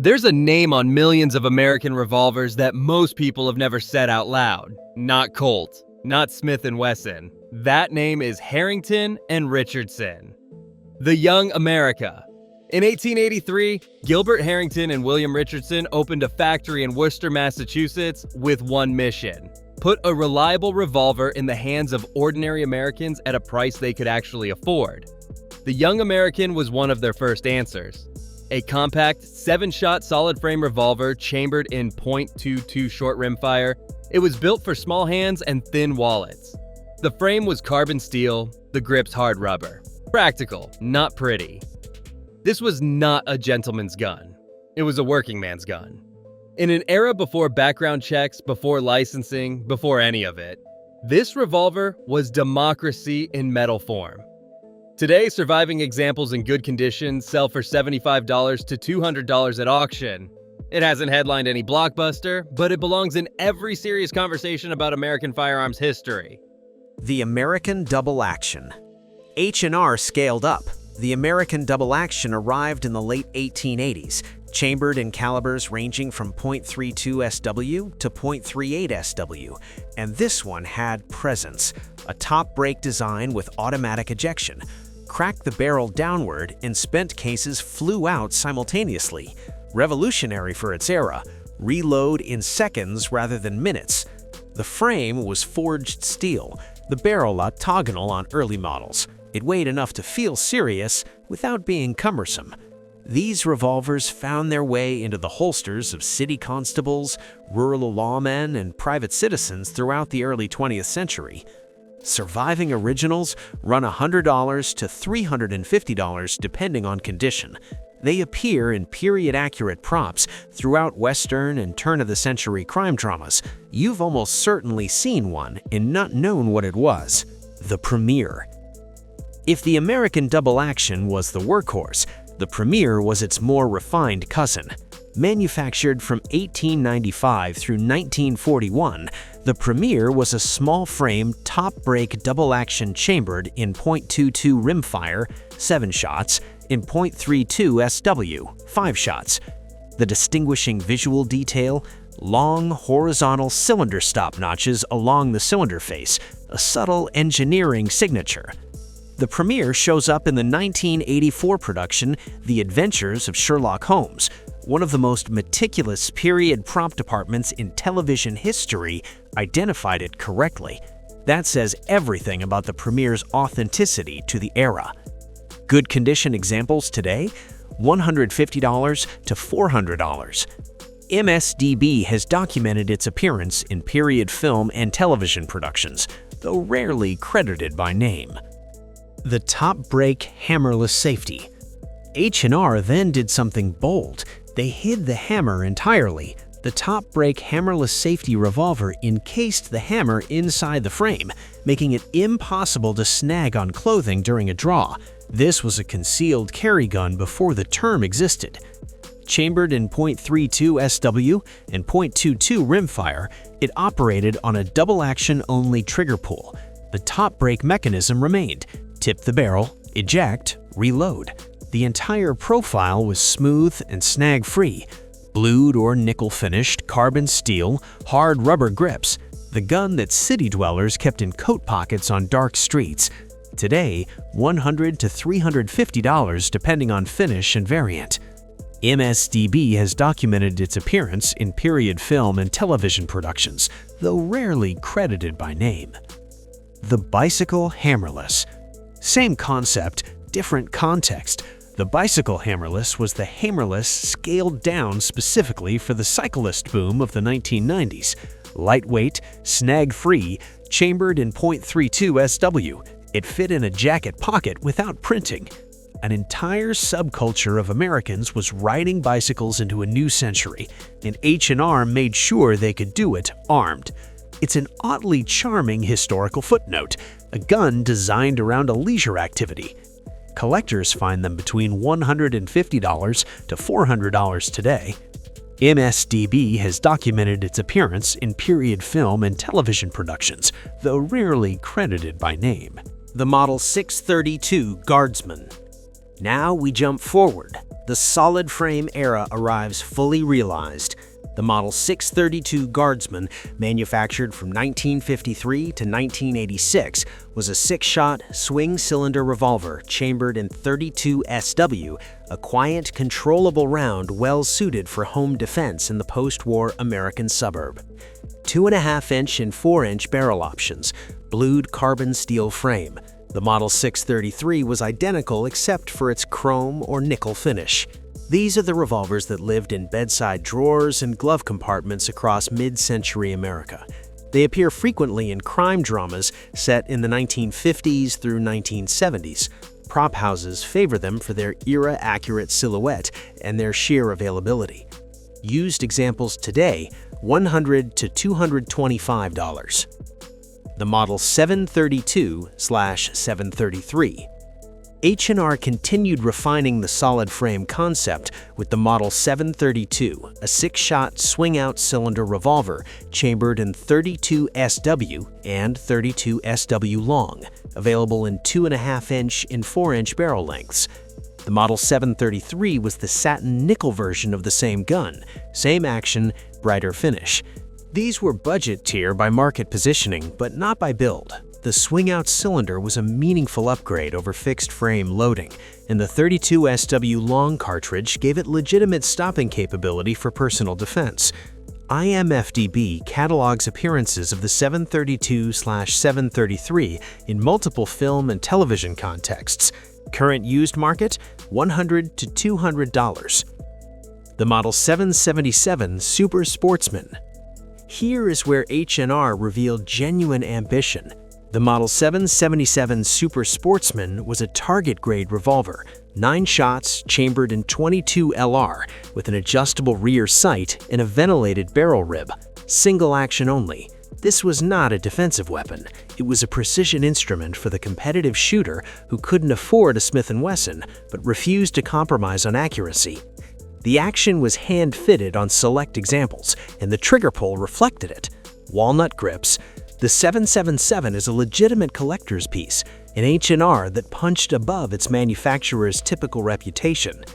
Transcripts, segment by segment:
There's a name on millions of American revolvers that most people have never said out loud. Not Colt, not Smith & Wesson. That name is Harrington and Richardson. The Young America. In 1883, Gilbert Harrington and William Richardson opened a factory in Worcester, Massachusetts with one mission: put a reliable revolver in the hands of ordinary Americans at a price they could actually afford. The Young American was one of their first answers. A compact, 7-shot solid-frame revolver chambered in .22 short rimfire. It was built for small hands and thin wallets. The frame was carbon steel, the grips hard rubber. Practical, not pretty. This was not a gentleman's gun. It was a working man's gun. In an era before background checks, before licensing, before any of it, this revolver was democracy in metal form. Today, surviving examples in good condition sell for $75 to $200 at auction. It hasn't headlined any blockbuster, but it belongs in every serious conversation about American firearms history. The American Double Action. H&R scaled up. The American Double Action arrived in the late 1880s, chambered in calibers ranging from .32 SW to .38 SW, and this one had presence: a top-break design with automatic ejection. Cracked the barrel downward and spent cases flew out simultaneously. Revolutionary for its era. Reload in seconds rather than minutes. The frame was forged steel, the barrel octagonal on early models. It weighed enough to feel serious without being cumbersome. These revolvers found their way into the holsters of city constables, rural lawmen, and private citizens throughout the early 20th century. Surviving originals run $100 to $350 depending on condition. They appear in period-accurate props throughout Western and turn-of-the-century crime dramas. You've almost certainly seen one and not known what it was. The Premier. If the American Double Action was the workhorse, the Premier was its more refined cousin. Manufactured from 1895 through 1941, the Premier was a small-frame, top-break double-action chambered in .22 rimfire, 7 shots, in .32 SW, 5 shots. The distinguishing visual detail: long, horizontal cylinder stop notches along the cylinder face, a subtle engineering signature. The Premier shows up in the 1984 production The Adventures of Sherlock Holmes. One of the most meticulous period prop departments in television history identified it correctly. That says everything about the Premier's authenticity to the era. Good condition examples today: $150 to $400. MSDB has documented its appearance in period film and television productions, though rarely credited by name. The top-break hammerless safety. H&R then did something bold. They hid the hammer entirely. The top-break hammerless safety revolver encased the hammer inside the frame, making it impossible to snag on clothing during a draw. This was a concealed carry gun before the term existed. Chambered in .32 SW and .22 rimfire, it operated on a double-action-only trigger pull. The top-break mechanism remained: tip the barrel, eject, reload. The entire profile was smooth and snag-free. Blued or nickel-finished carbon steel, hard rubber grips. The gun that city dwellers kept in coat pockets on dark streets. Today, $100 to $350 depending on finish and variant. MSDB has documented its appearance in period film and television productions, though rarely credited by name. The bicycle hammerless. Same concept, different context. The bicycle hammerless was the hammerless scaled down specifically for the cyclist boom of the 1990s. Lightweight, snag-free, chambered in .32 SW. It fit in a jacket pocket without printing. An entire subculture of Americans was riding bicycles into a new century, and H&R made sure they could do it armed. It's an oddly charming historical footnote, a gun designed around a leisure activity. Collectors find them between $150 to $400 today. MSDB has documented its appearance in period film and television productions, though rarely credited by name. The Model 632 Guardsman. Now we jump forward. The the solid frame era arrives fully realized. The Model 632 Guardsman, manufactured from 1953 to 1986, was a 6-shot, swing-cylinder revolver chambered in .32 SW, a quiet, controllable round well-suited for home defense in the post-war American suburb. 2.5-inch and 4-inch barrel options, blued carbon steel frame. The Model 633 was identical except for its chrome or nickel finish. These are the revolvers that lived in bedside drawers and glove compartments across mid-century America. They appear frequently in crime dramas set in the 1950s through 1970s. Prop houses favor them for their era-accurate silhouette and their sheer availability. Used examples today, $100 to $225. The Model 732/733. H&R continued refining the solid frame concept with the Model 732, a 6-shot swing-out cylinder revolver chambered in .32 SW and .32 SW long, available in 2.5-inch and 4-inch barrel lengths. The Model 733 was the satin nickel version of the same gun, same action, brighter finish. These were budget tier by market positioning, but not by build. The swing-out cylinder was a meaningful upgrade over fixed-frame loading, and the .32 SW long cartridge gave it legitimate stopping capability for personal defense. IMFDB catalogs appearances of the 732/733 in multiple film and television contexts. Current used market, $100 to $200. The Model 777 Super Sportsman. Here is where H&R revealed genuine ambition. The Model 777 Super Sportsman was a target-grade revolver, 9 shots chambered in .22 LR with an adjustable rear sight and a ventilated barrel rib. Single action only. This was not a defensive weapon. It was a precision instrument for the competitive shooter who couldn't afford a Smith & Wesson but refused to compromise on accuracy. The action was hand-fitted on select examples, and the trigger pull reflected it. Walnut grips. The 777 is a legitimate collector's piece, an H&R that punched above its manufacturer's typical reputation.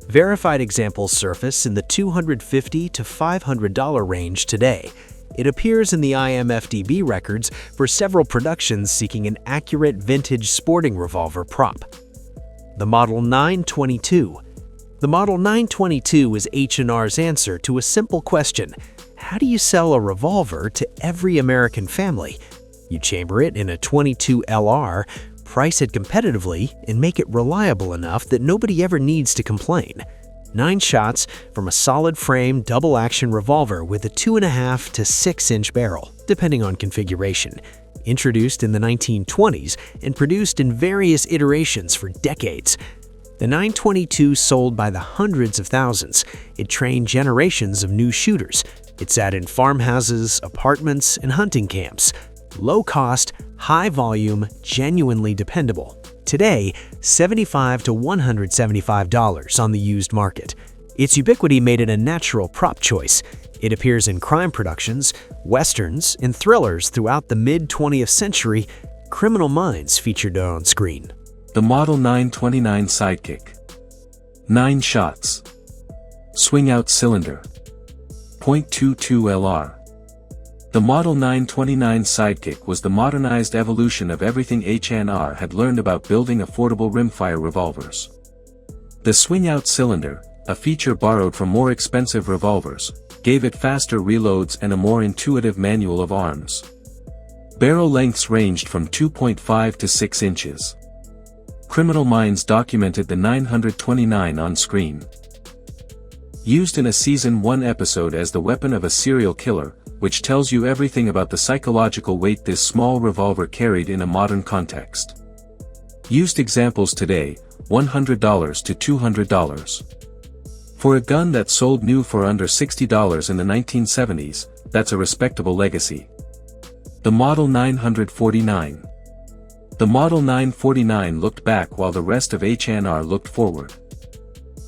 Verified examples surface in the $250 to $500 range today. It appears in the IMFDB records for several productions seeking an accurate vintage sporting revolver prop. The Model 922. The Model 922 is H&R's answer to a simple question. How do you sell a revolver to every American family? You chamber it in a .22 LR, price it competitively, and make it reliable enough that nobody ever needs to complain. 9 shots from a solid frame double-action revolver with a 2.5 to 6-inch barrel, depending on configuration. Introduced in the 1920s and produced in various iterations for decades. The 922 sold by the hundreds of thousands. It trained generations of new shooters. It sat in farmhouses, apartments, and hunting camps. Low cost, high volume, genuinely dependable. Today, $75 to $175 on the used market. Its ubiquity made it a natural prop choice. It appears in crime productions, westerns, and thrillers throughout the mid-20th century. Criminal Minds featured it on screen. The Model 929 Sidekick. 9 shots. Swing-out cylinder. .22 LR. The Model 929 Sidekick was the modernized evolution of everything H&R had learned about building affordable rimfire revolvers. The swing-out cylinder, a feature borrowed from more expensive revolvers, gave it faster reloads and a more intuitive manual of arms. Barrel lengths ranged from 2.5 to 6 inches. Criminal Minds documented the 929 on screen. Used in a Season 1 episode as the weapon of a serial killer, which tells you everything about the psychological weight this small revolver carried in a modern context. Used examples today, $100 to $200. For a gun that sold new for under $60 in the 1970s, that's a respectable legacy. The Model 949. The Model 949 looked back while the rest of H&R looked forward.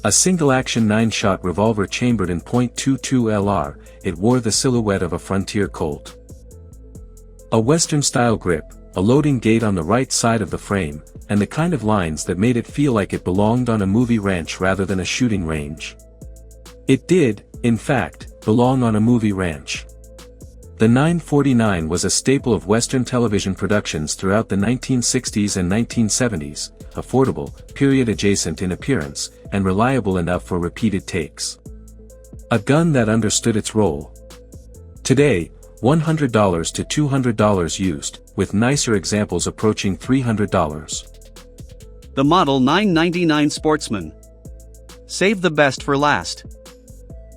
A single-action 9-shot revolver chambered in .22 LR, it wore the silhouette of a frontier Colt. A Western-style grip, a loading gate on the right side of the frame, and the kind of lines that made it feel like it belonged on a movie ranch rather than a shooting range. It did, in fact, belong on a movie ranch. The 949 was a staple of Western television productions throughout the 1960s and 1970s, affordable, period-adjacent in appearance, and reliable enough for repeated takes. A gun that understood its role. Today, $100 to $200 used, with nicer examples approaching $300. The Model 999 Sportsman. Save the best for last.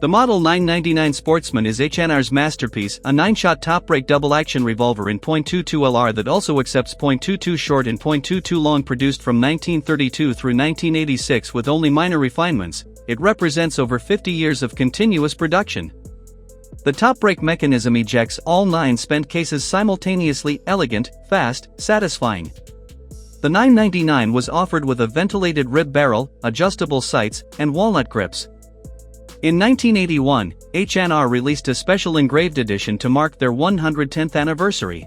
The Model 999 Sportsman is H&R's masterpiece, a 9-shot top-break double-action revolver in .22 LR that also accepts .22 short and .22 long, produced from 1932 through 1986 with only minor refinements. It represents over 50 years of continuous production. The top-break mechanism ejects all 9 spent cases simultaneously, elegant, fast, satisfying. The 999 was offered with a ventilated rib barrel, adjustable sights, and walnut grips. In 1981, H&R released a special engraved edition to mark their 110th anniversary.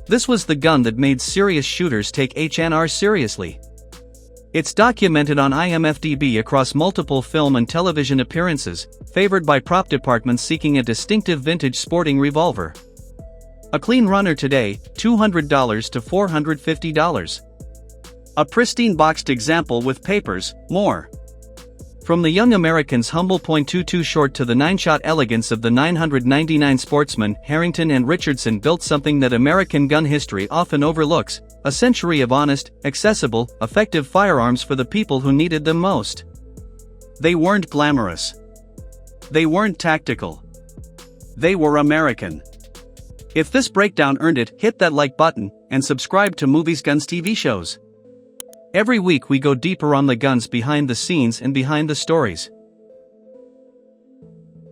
This was the gun that made serious shooters take H&R seriously. It's documented on IMDb across multiple film and television appearances, favored by prop departments seeking a distinctive vintage sporting revolver. A clean runner today, $200 to $450. A pristine boxed example with papers, more. From the young American's humble .22 short to the 9-shot elegance of the 999 Sportsman, Harrington and Richardson built something that American gun history often overlooks: a century of honest, accessible, effective firearms for the people who needed them most. They weren't glamorous. They weren't tactical. They were American. If this breakdown earned it, hit that like button, and subscribe to Movies Guns TV shows. Every week we go deeper on the guns behind the scenes and behind the stories.